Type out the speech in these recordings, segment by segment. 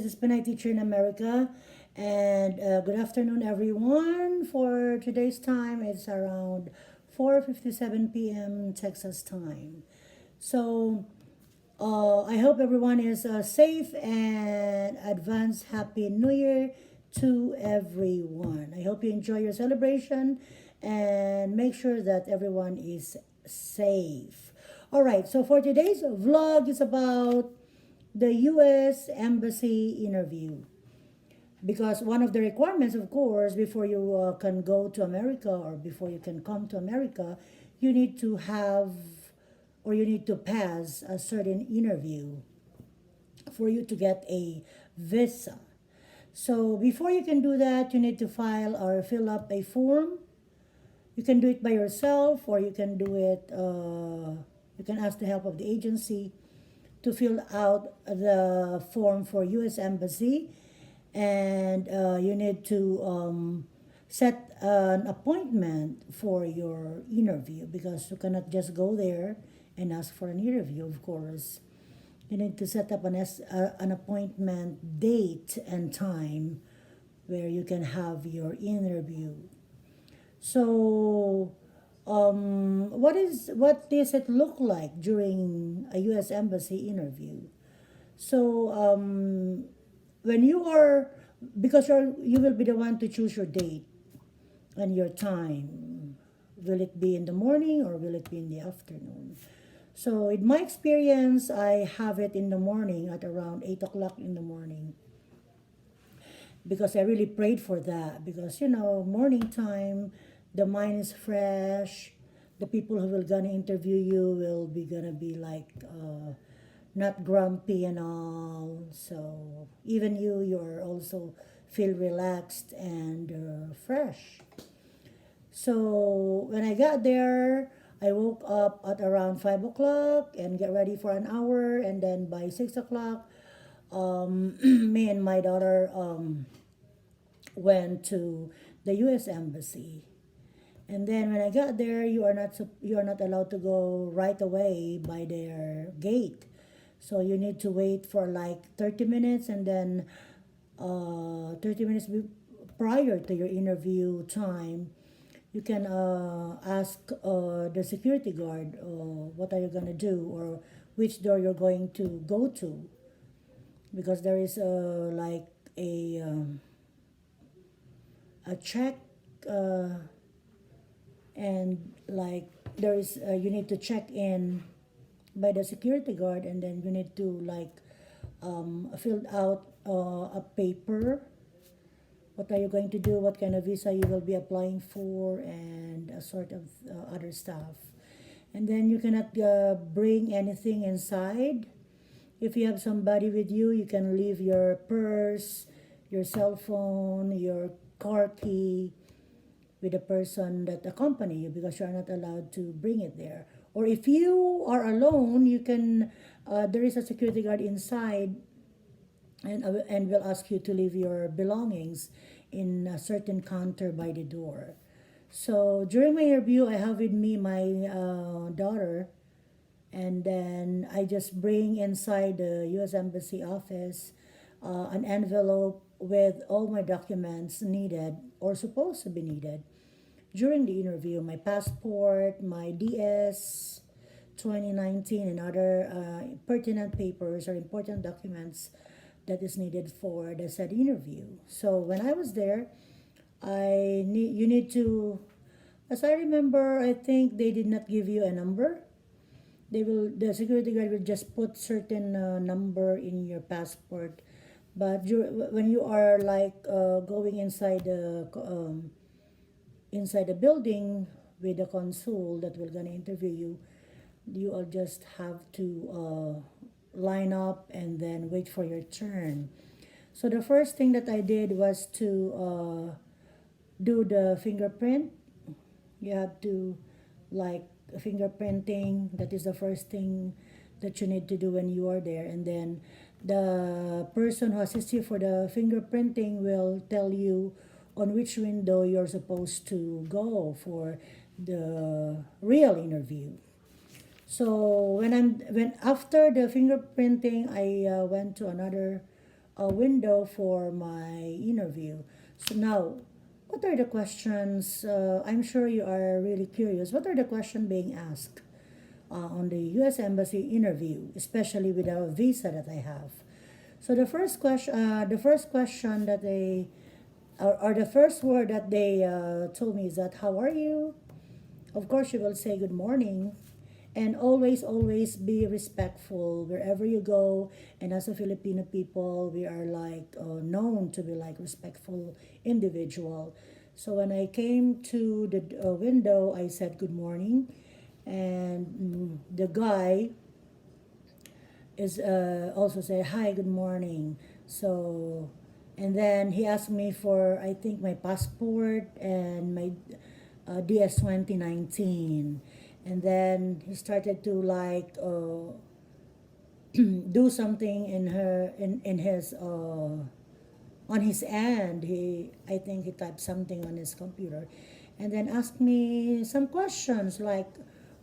This is Pinay Teacher in America. And good afternoon, everyone. For today's time, it's around 4:57 p.m. Texas time. So I hope everyone is safe and advance Happy New Year to everyone. I hope you enjoy your celebration and make sure that everyone is safe. All right, so for today's vlog is about the U.S. Embassy interview. Because one of the requirements, of course, before you can go to America or before you can come to America, you need to have or you need to pass a certain interview for you to get a visa. So before you can do that, you need to file or fill up a form. You can do it by yourself, or you can do it. You can ask the help of the agency to fill out the form for U.S. Embassy, and you need to set an appointment for your interview because you cannot just go there and ask for an interview. Of course, you need to set up an appointment date and time where you can have your interview. So, what does it look like during a U.S. Embassy interview? So, when you are, because you will be the one to choose your date and your time. Will it be in the morning or will it be in the afternoon? So, in my experience, I have it in the morning at around 8 o'clock in the morning because I really prayed for that because morning time, the mind is fresh. The people who will gonna interview you will be gonna be like not grumpy and all. So even you're also feel relaxed and fresh. So when I got there, I woke up at around 5 o'clock and get ready for an hour, and then by 6 o'clock, me and my daughter went to the U.S. Embassy. And then when I got there, you are not allowed to go right away by their gate. So you need to wait for like 30 minutes, and then 30 minutes prior to your interview time, you can ask the security guard what are you going to do or which door you're going to go to, because there is like a check, and like there is you need to check in by the security guard, and then you need to like fill out a paper. What are you going to do? What kind of visa you will be applying for, and a sort of other stuff. And then you cannot bring anything inside. If you have somebody with you, you can leave your purse, your cell phone, your car key with the person that accompany you, because you are not allowed to bring it there. Or if you are alone, you can. There is a security guard inside, and will ask you to leave your belongings in a certain counter by the door. So during my interview, I have with me my daughter, and then I just bring inside the U.S. Embassy office an envelope with all my documents needed or supposed to be needed during the interview: my passport, my DS 2019, and other pertinent papers or important documents that is needed for the said interview. So when I was there, you need to, as I remember, I think they did not give you a number. The security guard will just put certain number in your passport, but when you are like going inside the building with the consul that will gonna interview you, you will just have to line up and then wait for your turn. So the first thing that I did was to do the fingerprint. You have to like fingerprinting. That is the first thing that you need to do when you are there. And then the person who assists you for the fingerprinting will tell you on which window you're supposed to go for the real interview. So when after the fingerprinting, I went to another a window for my interview. So now, what are the questions? I'm sure you are really curious. What are the questions being asked on the U.S. Embassy interview, especially with a visa that I have? So the first question that they, or the first word that they told me is that, "How are you?" Of course, you will say good morning, and always be respectful wherever you go. And as a Filipino people, we are like known to be like respectful individual. So when I came to the window, I said good morning, and the guy is also said hi, good morning. So, and then he asked me for, I think, my passport and my DS 2019. And then he started to like do something in his on his end. He, I think he typed something on his computer, and then asked me some questions like,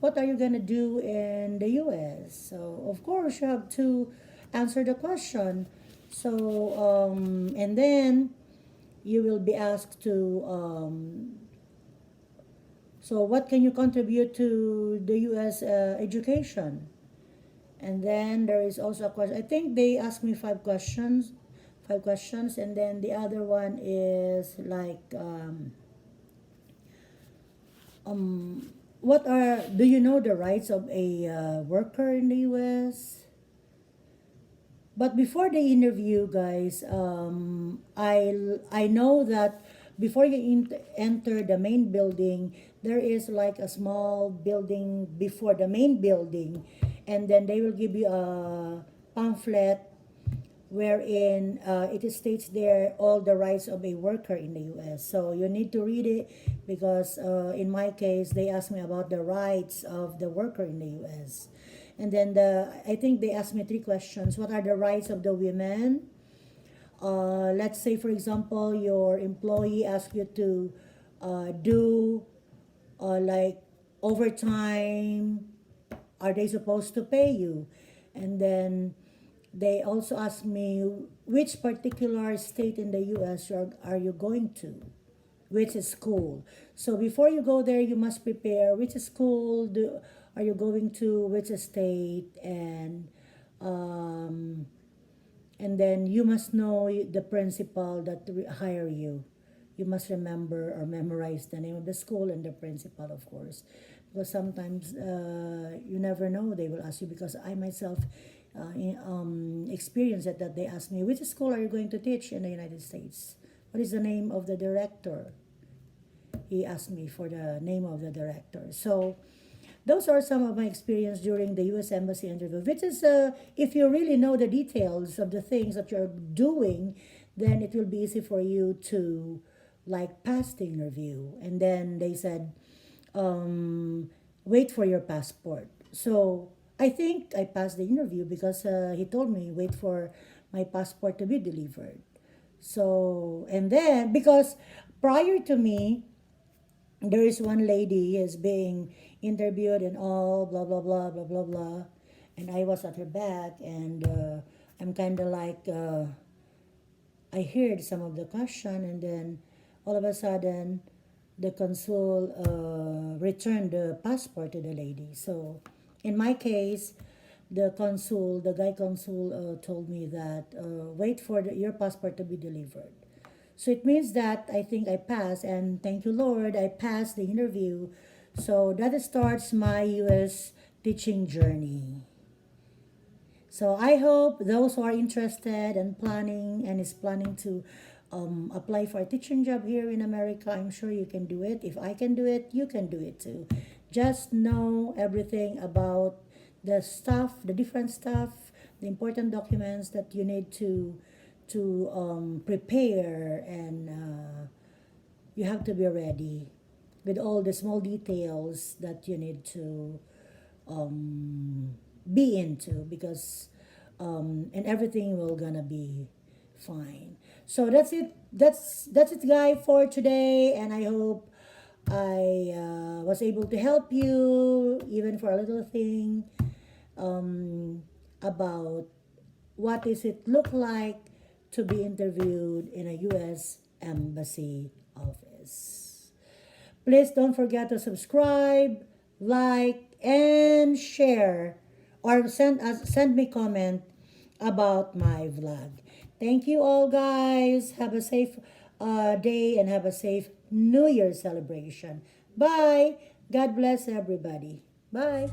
"What are you gonna do in the U.S.?" So of course you have to answer the question. So and then you will be asked to so what can you contribute to the U.S. Education? And then there is also a question. I think they asked me five questions, and then the other one is like, what are do you know the rights of a worker in the U.S.? But before the interview, guys, I know that before you enter the main building, there is like a small building before the main building, and then they will give you a pamphlet wherein it states there all the rights of a worker in the U.S. So you need to read it because in my case, they asked me about the rights of the worker in the U.S. And then I think they asked me three questions. What are the rights of the women? Let's say, for example, your employee asks you to do like overtime. Are they supposed to pay you? And then they also asked me which particular state in the U.S. are you going to, which school. So before you go there, you must prepare which school are you going to, which state, um, and then you must know the principal that hire you. You must remember or memorize the name of the school and the principal, of course, because sometimes you never know, they will ask you. Because I myself experienced it, that they asked me, which school are you going to teach in the United States? What is the name of the director? He asked me for the name of the director. So those are some of my experience during the U.S. Embassy interview, which is, if you really know the details of the things that you're doing, then it will be easy for you to like pass the interview. And then they said, wait for your passport. So I think I passed the interview because he told me wait for my passport to be delivered. So, and then because prior to me, there is one lady is being interviewed and all blah blah blah blah blah blah, and I was at her back, and I'm kind of like I heard some of the question, and then all of a sudden the consul returned the passport to the lady. So in my case, the guy consul told me that wait for your passport to be delivered. So it means that I think I passed, and thank you, Lord, I passed the interview. So that starts my U.S. teaching journey. So I hope those who are interested and planning and is planning to apply for a teaching job here in America, I'm sure you can do it. If I can do it, you can do it too. Just know everything about the stuff, the different stuff, the important documents that you need to prepare, and you have to be ready with all the small details that you need to be into, because and everything will gonna be fine. So that's it. That's it, guy, for today, and I hope I was able to help you even for a little thing about what does it look like to be interviewed in a U.S. Embassy office. Please don't forget to subscribe, like, and share, or send me comment about my vlog. Thank you all, guys. Have a safe day and have a safe New Year celebration. Bye. God bless everybody. Bye.